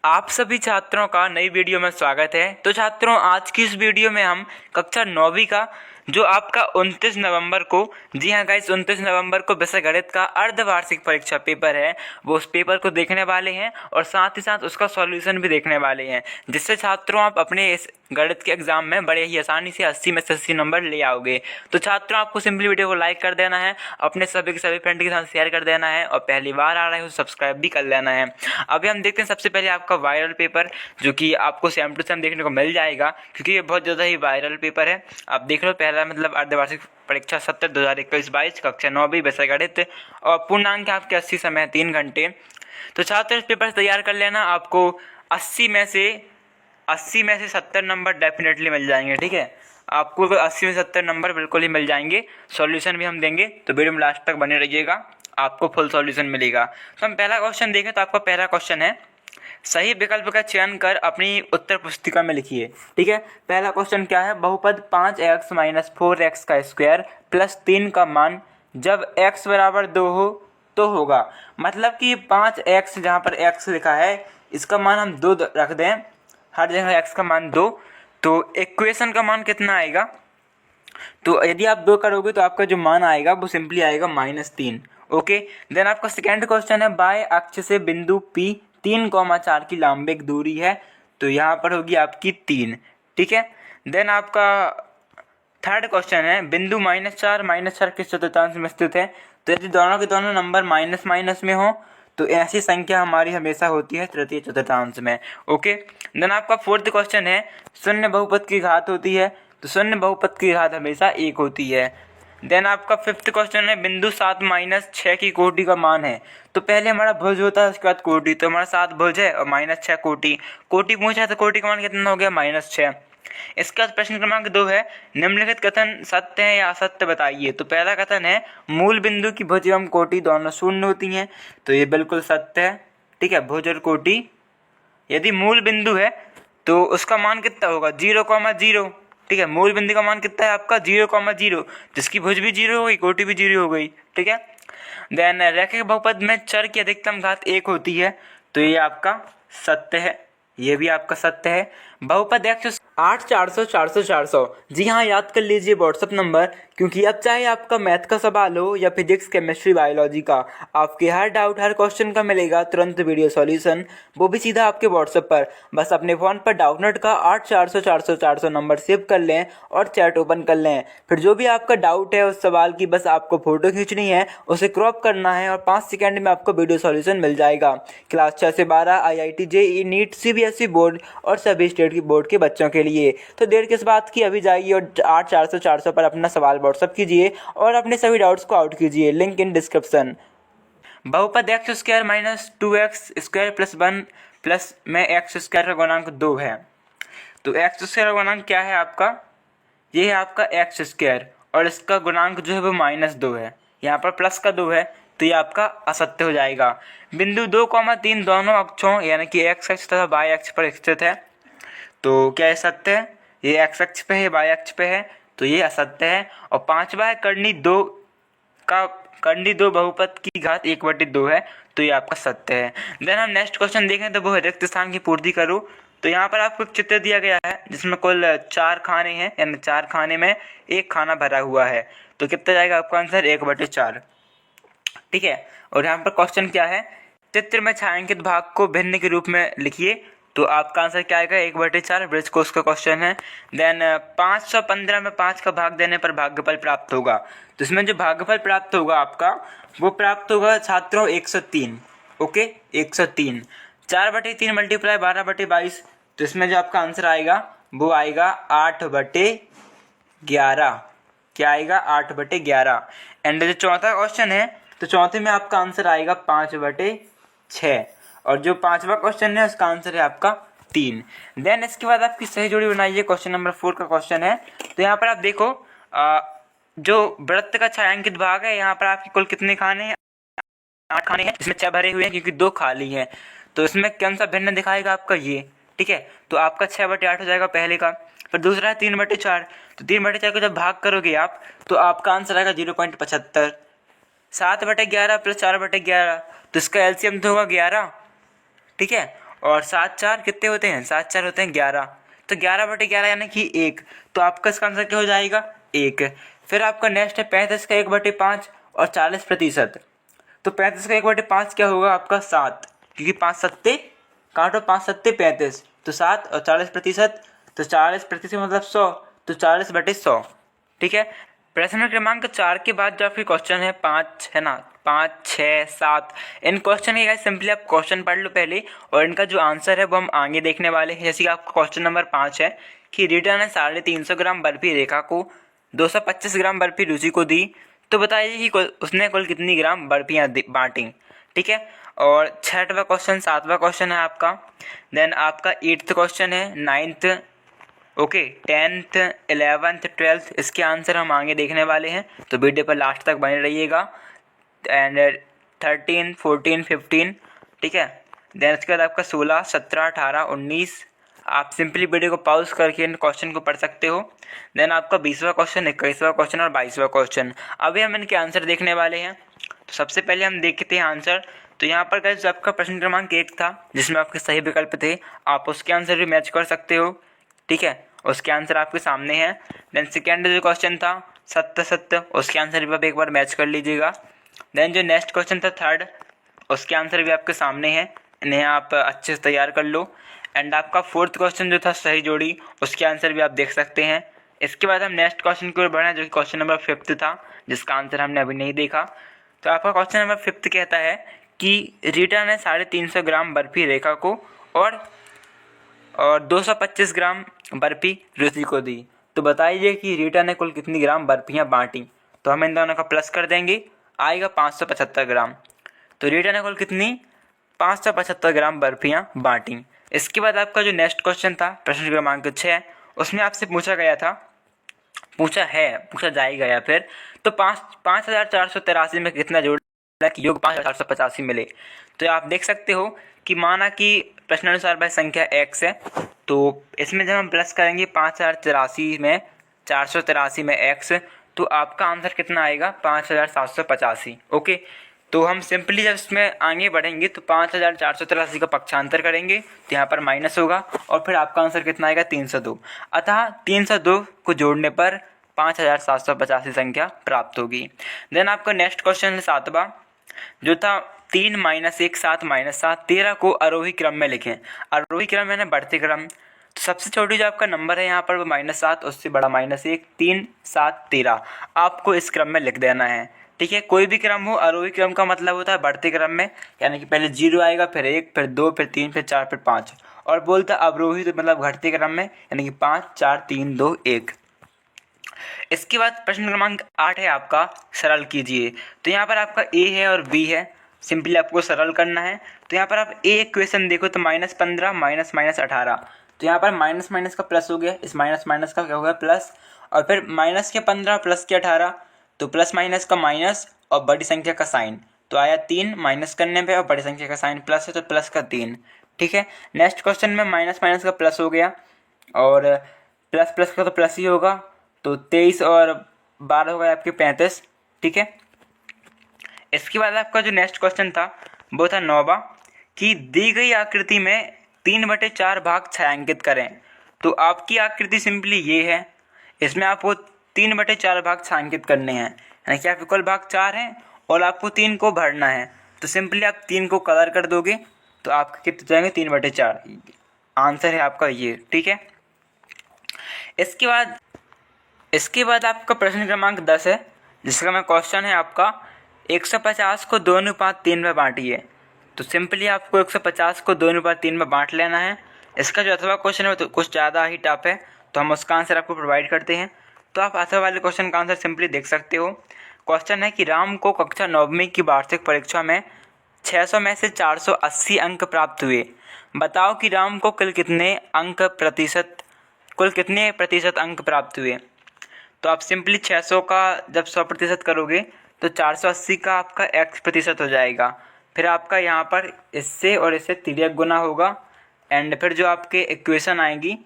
आप सभी छात्रों का नई वीडियो में स्वागत है। तो छात्रों, आज की इस वीडियो में हम कक्षा 9वीं का जो आपका 29 नवंबर को, जी हाँ गाइस, 29 नवंबर को विषय गणित का अर्धवार्षिक परीक्षा पेपर है, वो उस पेपर को देखने वाले हैं और साथ ही साथ उसका सॉल्यूशन भी देखने वाले हैं, जिससे छात्रों आप अपने इस गणित के एग्जाम में बड़े ही आसानी से 80 में से 80 नंबर ले आओगे। तो छात्रों, आपको सिंपली वीडियो को लाइक कर देना है, अपने सभी के सभी फ्रेंड के साथ शेयर कर देना है और पहली बार आ रहे हो सब्सक्राइब भी कर लेना है। अभी हम देखते हैं सबसे पहले आपका वायरल पेपर, जो कि आपको सेम टू सेम देखने को मिल जाएगा, क्योंकि ये बहुत ज़्यादा ही वायरल पेपर है। आप देख लो, पहला मतलब अर्धवार्षिक परीक्षा सत्र 2021-22 कक्षा 9वीं विषय गणित और पूर्णांक आपके 80 समय 3 घंटे। तो छात्र इस पेपर से तैयार कर लेना, आपको 80 में से 70 नंबर डेफिनेटली मिल जाएंगे। ठीक है, आपको 80 में 70 नंबर बिल्कुल ही मिल जाएंगे। सॉल्यूशन भी हम देंगे, तो वीडियो में लास्ट तक बने रहिएगा, आपको फुल सॉल्यूशन मिलेगा। तो हम पहला क्वेश्चन देखें, तो आपका पहला क्वेश्चन है, सही विकल्प का चयन कर अपनी उत्तर पुस्तिका में लिखिए। ठीक है, पहला क्वेश्चन क्या है, बहुपद 5x - 4x का स्क्वायर प्लस 3 का मान जब x बराबर 2 हो तो होगा। मतलब कि 5x, जहाँ पर x लिखा है, इसका मान हम 2 रख दें, हर जगह x का मान 2, तो इक्वेशन का मान कितना आएगा। तो यदि आप 2 करोगे तो आपका जो मान आएगा वो सिंपली आएगा -3। ओके, देन आपका सेकेंड क्वेश्चन है, बाय अक्ष से बिंदु P 3,4 की लंबिक दूरी है, तो यहाँ पर होगी आपकी 3। ठीक है, देन आपका थर्ड क्वेश्चन है, बिंदु -4 किस चतुर्थांश में स्थित है, तो यदि दोनों के दोनों नंबर माइनस माइनस में हो तो ऐसी संख्या हमारी हमेशा होती है तृतीय चतुर्थांश में। ओके, देन आपका फोर्थ क्वेश्चन है, शून्य बहुपद की घात होती है, तो शून्य बहुपद की घात हमेशा 1 होती है। देन आपका फिफ्थ क्वेश्चन है, बिंदु 7 - 6 की कोटि का मान है, तो पहले हमारा भुज होता है, उसके बाद कोटि, तो हमारा 7 भुज है और -6 कोटि पूछा है, तो कोटि का मान कितना हो गया, -6। इसके बाद प्रश्न क्रमांक 2 है, निम्नलिखित कथन सत्य है या असत्य बताइए। तो पहला कथन है, मूल बिंदु की भुज एवं कोटि दोनों शून्य होती हैं, तो ये बिल्कुल सत्य है। ठीक है, भुज और कोटि यदि मूल बिंदु है तो उसका मान कितना होगा, 0,0। ठीक है, मूल बिंदु का मान कितना है आपका, 0,0, जिसकी भुज भी 0 हो गई, कोटि भी 0 हो गई। ठीक है, देन रैखिक बहुपद में चर की अधिकतम घात 1 होती है, तो ये आपका सत्य है, ये भी आपका सत्य है। बहुपद 108 400 400 400, जी हाँ, याद कर लीजिए व्हाट्सअप नंबर, क्योंकि अब चाहे आपका मैथ का सवाल हो या फिजिक्स केमिस्ट्री बायोलॉजी का, आपके हर डाउट हर क्वेश्चन का मिलेगा तुरंत वीडियो सॉल्यूशन, वो भी सीधा आपके व्हाट्सएप पर। बस अपने फ़ोन पर डाउटनेट का 8 400 400 400 नंबर सेव कर लें और चैट ओपन कर लें। फिर जो भी आपका डाउट है उस सवाल की बस आपको फोटो खींचनी है, उसे क्रॉप करना है और 5 सेकेंड में आपको वीडियो सॉल्यूशन मिल जाएगा। क्लास 6 से 12 IIT JEE NEET CBSE board और सभी स्टेट की बोर्ड के बच्चों के लिए। तो देर किस बात की, अभी जाइए और 8 400 400 पर अपना सवाल व्हाट्सअप कीजिए और अपने सभी डाउट्स को आउट कीजिए, लिंक इन डिस्क्रिप्शन। बहुपद x² - 2x² + 1 प्लस में x² का गुणांक 2 है, तो x² का गुणांक क्या है आपका, ये है आपका x² और इसका गुणांक जो है वो -2 है, यहाँ पर प्लस का 2 है, तो ये आपका असत्य हो जाएगा। बिंदु 2,3 दोनों अक्षों यानी कि x अक्ष तथा y अक्ष पर स्थित है, तो क्या ये सत्य है, ये x अक्ष पे है, y अक्ष पे है, तो ये असत्य है। और पांचवा है, कर्णी 2 बहुपद की घात 1/2 है, तो ये आपका सत्य है। देन हम नेक्स्ट क्वेश्चन देखें, तो वो है रिक्त स्थान की पूर्ति करो। तो यहाँ पर आपको एक चित्र दिया गया है जिसमें कुल 4 खाने हैं, यानी 4 खाने में एक खाना भरा हुआ है, तो कितना जाएगा आपका आंसर, 1/4। ठीक है, और यहाँ पर क्वेश्चन क्या है, चित्र में छायांकित भाग को भिन्न के रूप में लिखिए, तो आपका आंसर क्या आएगा, 1/4। ब्रिज कोर्स का क्वेश्चन है। देन 515 में 5 का भाग देने पर भाग्यफल प्राप्त होगा, तो इसमें जो भाग्यफल प्राप्त होगा आपका वो प्राप्त होगा छात्रों 103। ओके, 103। 4/3 × 12/22, तो इसमें जो आपका आंसर आएगा वो आएगा 8/11। क्या आएगा, 8/11। एंड जो चौथा क्वेश्चन है, तो चौथे में आपका आंसर आएगा 5/6, और जो पांचवा क्वेश्चन है उसका आंसर है आपका 3। देन इसके बाद आपकी सही जोड़ी बनाइए, क्वेश्चन नंबर 4 का क्वेश्चन है। तो यहाँ पर आप देखो, जो वृत्त का छायांकित भाग है, यहाँ पर आपके कुल कितने खाने हैं, 8 खाने हैं, इसमें 6 भरे हुए हैं क्योंकि 2 खाली हैं, तो इसमें कौन सा भिन्न दिखाएगा आपका, ये। ठीक है, तो आपका 6/8 हो जाएगा पहले का। फिर दूसरा है 3/4, तो 3/4 को जब भाग करोगे आप तो आपका आंसर आएगा 0.75। 7/11 + 4/11, तो इसका एलसीएम तो होगा 11। ठीक है, और 7 4 कितने होते हैं, 7 4 होते हैं 11, तो 11/11 यानी कि 1, तो आपका इसका आंसर क्या हो जाएगा 1। फिर आपका नेक्स्ट है 35 का 1/5 और 40%, तो 35 का 1/5 क्या होगा आपका 7, क्योंकि 5 सत्ते काटो, 5 सत्ते 35, तो 7 और 40%, तो 40% मतलब 100, तो 40/100। ठीक है। प्रश्न क्रमांक 4 के बाद जो आपके क्वेश्चन है 5 है ना, 5 6 7, इन क्वेश्चन के सिंपली आप क्वेश्चन पढ़ लो पहले, और इनका जो आंसर है वो हम आगे देखने वाले हैं। जैसे कि आपका क्वेश्चन नंबर 5 है कि रीटा ने 350 ग्राम बर्फी रेखा को 225 ग्राम बर्फी रुचि को दी, तो बताइए कि उसने कुल कितनी ग्राम बर्फियाँ बांटी। ठीक है। और 6वां क्वेश्चन 7वां क्वेश्चन है आपका। देन आपका 8th क्वेश्चन है, 9th, okay, 10th 11th 12th, इसके आंसर हम आगे देखने वाले हैं, तो वीडियो पर लास्ट तक बने रहिएगा। एंड 13 14 15, ठीक है। देन उसके बाद आपका 16 17 18 19, आप सिंपली वीडियो को पॉज करके इन क्वेश्चन को पढ़ सकते हो। देन आपका 20वां क्वेश्चन 21वां क्वेश्चन और 22वां क्वेश्चन, अभी हम इनके आंसर देखने वाले हैं। तो सबसे पहले हम देखते हैं आंसर। तो यहाँ पर गाइस आपका प्रश्न क्रमांक 1 था जिसमें आपके सही विकल्प थे, आप उसके आंसर भी मैच कर सकते हो। ठीक है, उसके आंसर आपके सामने हैं। देन सेकेंड जो क्वेश्चन था 7 उसके आंसर भी आप एक बार मैच कर लीजिएगा। देन जो नेक्स्ट क्वेश्चन था 3rd, उसके आंसर भी आपके सामने हैं, इन्हें आप अच्छे से तैयार कर लो। एंड आपका 4th क्वेश्चन जो था सही जोड़ी, उसके आंसर भी आप देख सकते हैं। इसके बाद हम नेक्स्ट क्वेश्चन की ओर बढ़े जो कि क्वेश्चन नंबर 5th था, जिसका आंसर हमने अभी नहीं देखा। तो आपका क्वेश्चन नंबर 5th कहता है कि रीटा ने 350 ग्राम बर्फी रेखा को और 225 ग्राम बर्फी रुचि को दी, तो बताइए कि रीटा ने कुल कितनी ग्राम बर्फियाँ बांटी। तो हम इन दोनों का प्लस कर देंगे, आएगा 575 ग्राम। तो रीटा ने कुल कितनी 575 ग्राम बर्फियाँ बांटी। इसके बाद आपका जो नेक्स्ट क्वेश्चन था प्रश्न क्रमांक 6, उसमें आपसे पूछा जाएगा या फिर तो 5483 में कितना जोड़ा कि योग 5485 मिले। तो आप देख सकते हो कि माना कि प्रश्नानुसार भाई संख्या x है, तो इसमें जब हम प्लस करेंगे 5083 में 483 में x, तो आपका आंसर कितना आएगा 5785। ओके, तो हम सिंपली जब इसमें आगे बढ़ेंगे तो 5483 का पक्षांतर करेंगे तो यहाँ पर माइनस होगा और फिर आपका आंसर कितना आएगा 302। अतः 302 को जोड़ने पर 5785 संख्या प्राप्त होगी। देन आपका नेक्स्ट क्वेश्चन है 7वां, जो था 3 - 1 7 - 7 13 को आरोही क्रम में लिखें। आरोही क्रम है ना, बढ़ते क्रम। तो सबसे छोटी जो आपका नंबर है यहाँ पर वो -7, उससे बड़ा -1 3 7 13, आपको इस क्रम में लिख देना है। ठीक है, कोई भी क्रम हो, आरोही क्रम का मतलब होता है बढ़ते क्रम में, यानी कि पहले 0 आएगा, फिर 1, फिर 2, फिर 3, फिर 4, फिर 5, और बोलता अवरोही तो मतलब घटते क्रम में, यानी कि 5 4 3 2 1। इसके बाद प्रश्न क्रमांक 8 है आपका, सरल कीजिए। तो यहाँ पर आपका ए है और बी है, सिंपली आपको सरल करना है। तो यहाँ पर आप ए इक्वेशन देखो तो -15 -18, तो यहाँ पर माइनस माइनस का प्लस हो गया, इस माइनस माइनस का क्या हो गया प्लस, और फिर माइनस के 15 प्लस के 18, तो प्लस माइनस का माइनस और बड़ी संख्या का साइन, तो आया 3 माइनस करने पे, और बड़ी संख्या का साइन प्लस है तो प्लस का 3। ठीक है, नेक्स्ट क्वेश्चन में माइनस माइनस का प्लस हो गया और प्लस प्लस का तो प्लस ही होगा, तो 23 और 12 हो गए आपके 35। ठीक है, इसके बाद आपका जो नेक्स्ट क्वेश्चन था वो था 9वां, कि दी गई आकृति में 3/4 भाग छायांकित करें। तो आपकी आकृति सिंपली ये है, इसमें आपको 3/4 भाग छायांकित करने हैं, यानी कि आपके कुल भाग 4 हैं और आपको 3 को भरना है। तो सिंपली आप 3 को कलर कर दोगे तो आपके कितने जाएंगे 3/4, आंसर है आपका ये। ठीक है, इसके बाद आपका प्रश्न क्रमांक 10 है, जिसका मैं क्वेश्चन है आपका 150 को 2:3 में बांटिए। तो सिंपली आपको 150 को 2:3 में बांट लेना है। इसका जो अथवा क्वेश्चन है तो कुछ ज़्यादा ही टफ है, तो हम उसका आंसर आपको प्रोवाइड करते हैं। तो आप अथवा वाले क्वेश्चन का आंसर सिंपली देख सकते हो। क्वेश्चन है कि राम को कक्षा 9वीं की वार्षिक परीक्षा में 600 में से 480 अंक प्राप्त हुए। बताओ कि राम को कुल कितने प्रतिशत अंक प्राप्त हुए। तो आप सिंपली 600 का जब 100% करोगे तो 480 का आपका x% हो जाएगा। फिर आपका यहाँ पर इससे और इससे तिर्यक गुना होगा, एंड फिर जो आपके इक्वेशन आएंगी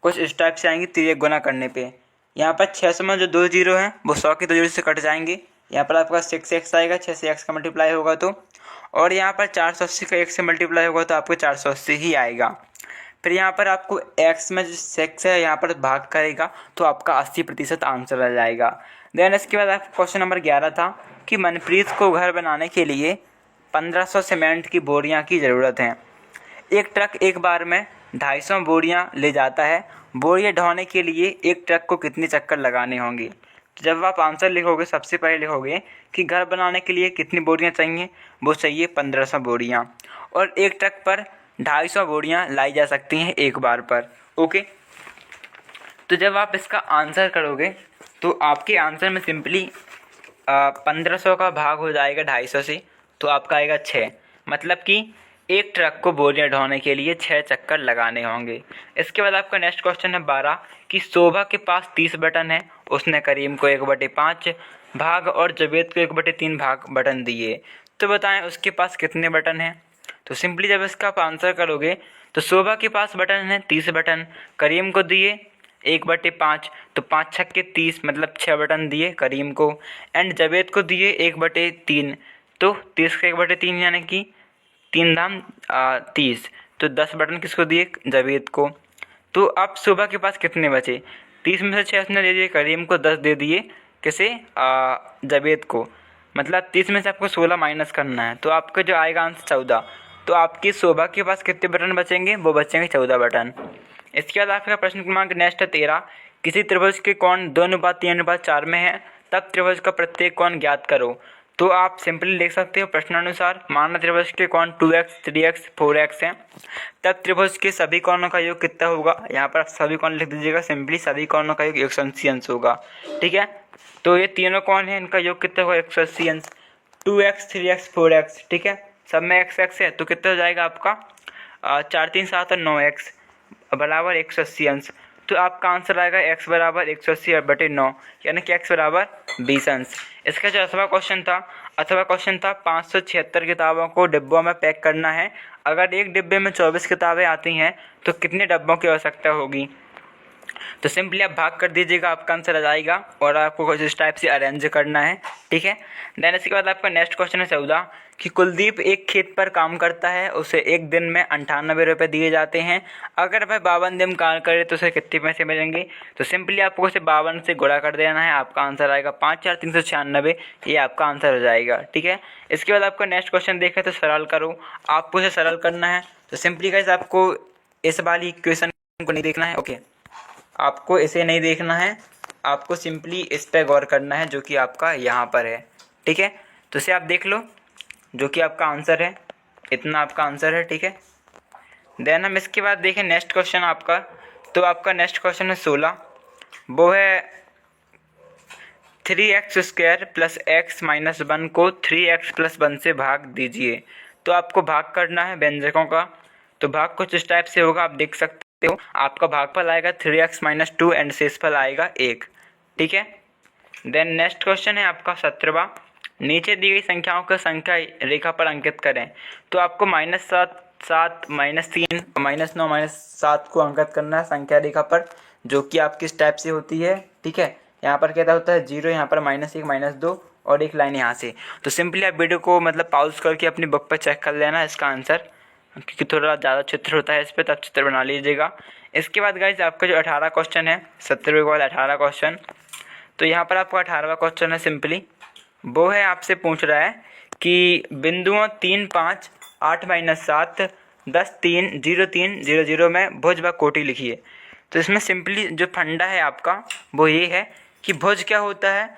कुछ इस टाइप से आएंगी तिर्यक गुना करने पे। यहाँ पर 600 में जो 2 जीरो हैं वो 100 की 2 जीरो से कट जाएंगे। यहाँ पर आपका 6x आएगा, 6 से x का मल्टीप्लाई होगा तो, और यहाँ पर 480 का 1 से मल्टीप्लाई होगा तो आपको 480 ही आएगा। फिर यहाँ पर आपको x में जो सेक्स है यहाँ पर भाग करेगा तो आपका 80% आंसर आ जाएगा। देन इसके बाद आपका क्वेश्चन नंबर 11 था कि मनप्रीत को घर बनाने के लिए 1500 सीमेंट की बोरियां की ज़रूरत है। एक ट्रक एक बार में 250 बोरियां ले जाता है। बोरियां ढोने के लिए एक ट्रक को कितने चक्कर लगाने होंगे। तो जब आप आंसर लिखोगे सबसे पहले लिखोगे कि घर बनाने के लिए कितनी बोरियां चाहिए, वो चाहिए 1500 बोरियां, और एक ट्रक पर 250 बोरियां लाई जा सकती हैं एक बार पर। ओके, तो जब आप इसका आंसर करोगे तो आपके आंसर में सिंपली 1500 का भाग हो जाएगा 250 से, तो आपका आएगा 6। मतलब कि एक ट्रक को बोरियां ढोने के लिए 6 चक्कर लगाने होंगे। इसके बाद आपका नेक्स्ट क्वेश्चन है 12 कि शोभा के पास 30 बटन है, उसने करीम को 1/5 भाग और जवेद को 1/3 भाग बटन दिए, तो बताएं उसके पास कितने बटन हैं। तो सिंपली जब इसका आप आंसर करोगे तो शोभा के पास बटन है 30 बटन, करीम को दिए 1/5, तो 5 छक्के 30 मतलब 6 बटन दिए करीम को, एंड जवेद को दिए 1/3, तो 30 का 1/3 यानी कि 3 धाम 30, तो 10 बटन किसको दिए, जवेद को। तो अब शोभा के पास कितने बचे, 30 में से 6 उसने दे दिए करीम को, 10 दे दिए किसे, जवेद को, मतलब 30 में से आपको 16 माइनस करना है, तो आपका जो आएगा आंसर 14। तो आपकी शोभा के पास कितने बटन बचेंगे, वो बचेंगे 14 बटन। इसके बाद आपका प्रश्न क्रमांक नेक्स्ट है 13, किसी त्रिभुज के कोण 2:3:4 में है, तब त्रिभुज का प्रत्येक कोण ज्ञात करो। तो आप सिंपली लिख सकते हो प्रश्नानुसार, माना त्रिभुज के कोण 2x, 3x, 4x हैं, तब त्रिभुज के सभी कोणों का योग कितना होगा। यहाँ पर आप सभी कोण लिख दीजिएगा, सिंपली सभी कोणों का योग 180 अंश होगा। ठीक है, तो ये तीनों कोण हैं, इनका योग कितना होगा, 180 अंश। 2x, 3x, 4x, ठीक है, सब में x x है, तो कितना हो जाएगा आपका 4 3 7 और 9x बराबर 180 अंश। तो आपका आंसर आएगा x बराबर 180/9, यानी कि x बराबर 20 अंश। इसका जो अथवा क्वेश्चन था 576 किताबों को डिब्बों में पैक करना है। अगर एक डिब्बे में 24 किताबें आती हैं तो कितने डब्बों की आवश्यकता होगी। तो सिंपली आप भाग कर दीजिएगा, आपका आंसर आ जाएगा, और आपको कुछ इस टाइप से अरेंज करना है। ठीक है, देन इसके बाद आपका नेक्स्ट क्वेश्चन है 14 कि कुलदीप एक खेत पर काम करता है, उसे एक दिन में 98 रुपये दिए जाते हैं। अगर वह 52 दिन काम करे तो उसे कितने पैसे मिलेंगे। तो सिंपली आपको उसे 52 से गुणा कर देना है, आपका आंसर आएगा 5,4,396, ये आपका आंसर हो जाएगा। ठीक है, इसके बाद आपका नेक्स्ट क्वेश्चन देखें तो सरल करो, आपको इसे सरल करना है। तो सिंपली गाइस आपको इस वाली इक्वेशन को नहीं देखना है। ओके, आपको इसे नहीं देखना है, आपको सिंपली इस पे गौर करना है जो कि आपका यहाँ पर है। ठीक है, तो इसे आप देख लो, जो कि आपका आंसर है, इतना आपका आंसर है। ठीक है, देन हम इसके बाद देखें नेक्स्ट क्वेश्चन आपका। तो आपका नेक्स्ट क्वेश्चन है 16, वो है 3x² + x - 1 को 3x + 1 से भाग दीजिए। तो आपको भाग करना है व्यंजकों का। तो भाग कुछ इस टाइप से होगा, आप देख सकते हो, आपका भागफल आएगा 3x - 2 एंड शेषफल आएगा 1। ठीक है, देन नेक्स्ट क्वेश्चन है आपका 17वां, नीचे दी गई संख्याओं को संख्या रेखा पर अंकित करें। तो आपको -7, 7, -3, -9, -7 को अंकित करना है संख्या रेखा पर, जो कि आपकी इस टाइप से होती है। ठीक है, यहाँ पर क्या होता है 0, यहाँ पर -1, -2 और एक लाइन यहाँ से। तो सिंपली आप वीडियो को मतलब पॉज करके अपनी बुक पर चेक कर लेना इसका आंसर, क्योंकि थोड़ा ज़्यादा चित्र होता है इस पर, तब चित्र बना लीजिएगा। इसके बाद गाइस आपका जो 18 क्वेश्चन है, 17वें के बाद 18 क्वेश्चन। तो यहाँ पर आपका 18वां क्वेश्चन है, सिंपली वो है आपसे पूछ रहा है कि बिंदुओं 3, 5, 8 - 7, 10, 3, 0, 3, 0, 0 में भुज व कोटि लिखिए। तो इसमें सिंपली जो फंडा है आपका वो ये है कि भुज क्या होता है,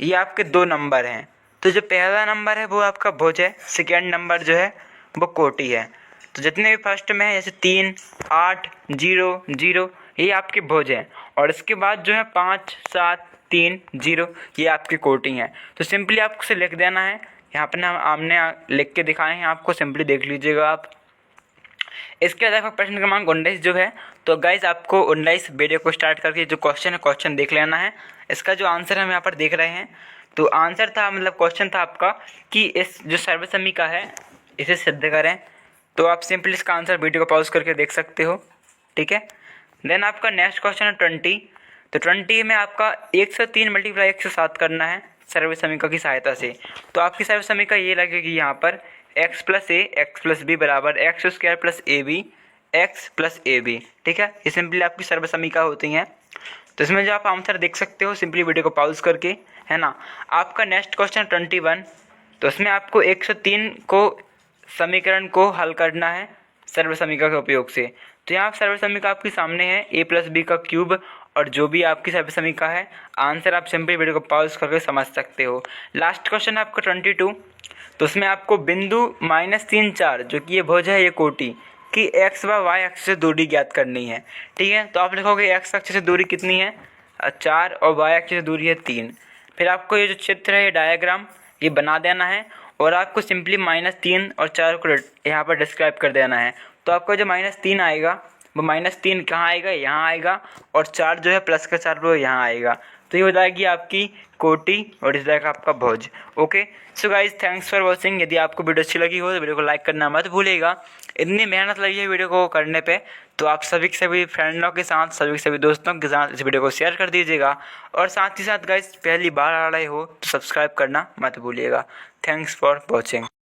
ये आपके 2 नंबर हैं। तो जो पहला नंबर है वो आपका भुज है, सेकेंड नंबर जो है वो कोटि है। तो जितने भी फर्स्ट में है जैसे 3, 8, 0, 0 ये आपके भुज हैं, और इसके बाद जो है 5, 7, 3, 0 ये आपकी कोटि हैं। तो सिंपली आपको से लिख देना है, यहाँ पर हमने लिख के दिखाए हैं आपको, सिंपली देख लीजिएगा आप। इसके बाद प्रश्न क्रमांक 19 जो है, तो गाइज आपको 19 वीडियो को स्टार्ट करके जो क्वेश्चन है क्वेश्चन देख लेना है। इसका जो आंसर हम यहाँ पर देख रहे हैं, तो आंसर था मतलब क्वेश्चन था आपका कि इस जो सर्वसमीका है इसे सिद्ध करें। तो आप सिंपली इसका आंसर वीडियो को पॉज करके देख सकते हो। ठीक है, देन आपका नेक्स्ट क्वेश्चन है 20। तो 20 में आपका 103 × 107 करना है सर्वसमीका की सहायता से। तो आपकी सर्वसमीका ये लगेगी यहाँ पर एक्स प्लस बी बराबर X square plus A B X plus A B. ठीक है, ये सिंपली आपकी सर्व समीका होती हैं। तो इसमें जो आप आंसर देख सकते हो सिंपली वीडियो को पॉज करके, है ना। आपका नेक्स्ट क्वेश्चन 21, तो इसमें आपको 103 को समीकरण को हल करना है सर्व समीका के उपयोग से। तो यहाँ सर्व समीका आपके सामने है ए प्लस बी का क्यूब, और जो भी आपकी सर्व समीका है आंसर आप सिंपली वीडियो को पॉज करके समझ सकते हो। लास्ट क्वेश्चन है आपका 22, तो उसमें आपको बिंदु -3 4 जो कि ये भुज है, ये कोटि की एक्स व वाई अक्ष से दूरी ज्ञात करनी है। ठीक है, तो आप लिखोगे एक्स अक्ष से दूरी कितनी है 4 और वाई अक्ष से दूरी है 3। फिर आपको ये जो चित्र है, ये डायग्राम ये बना देना है, और आपको सिंपली -3 और 4 को यहाँ पर डिस्क्राइब कर देना है। तो आपका जो -3 आएगा वो -3 कहाँ आएगा, यहाँ आएगा, और 4 जो है प्लस का 4 वो यहाँ आएगा। तो ये हो जाएगी आपकी कोटि और इस जाएगा आपका भुज। Okay, so guys thanks for watching. यदि आपको वीडियो अच्छी लगी हो तो वीडियो को लाइक करना मत भूलिएगा। इतनी मेहनत लगी है वीडियो को करने पे, तो आप सभी के सभी फ्रेंडों के साथ, सभी के सभी दोस्तों के साथ इस वीडियो को शेयर कर दीजिएगा। और साथ ही साथ गाइज पहली बार आ रहे हो तो सब्सक्राइब करना मत भूलिएगा। Thanks for watching.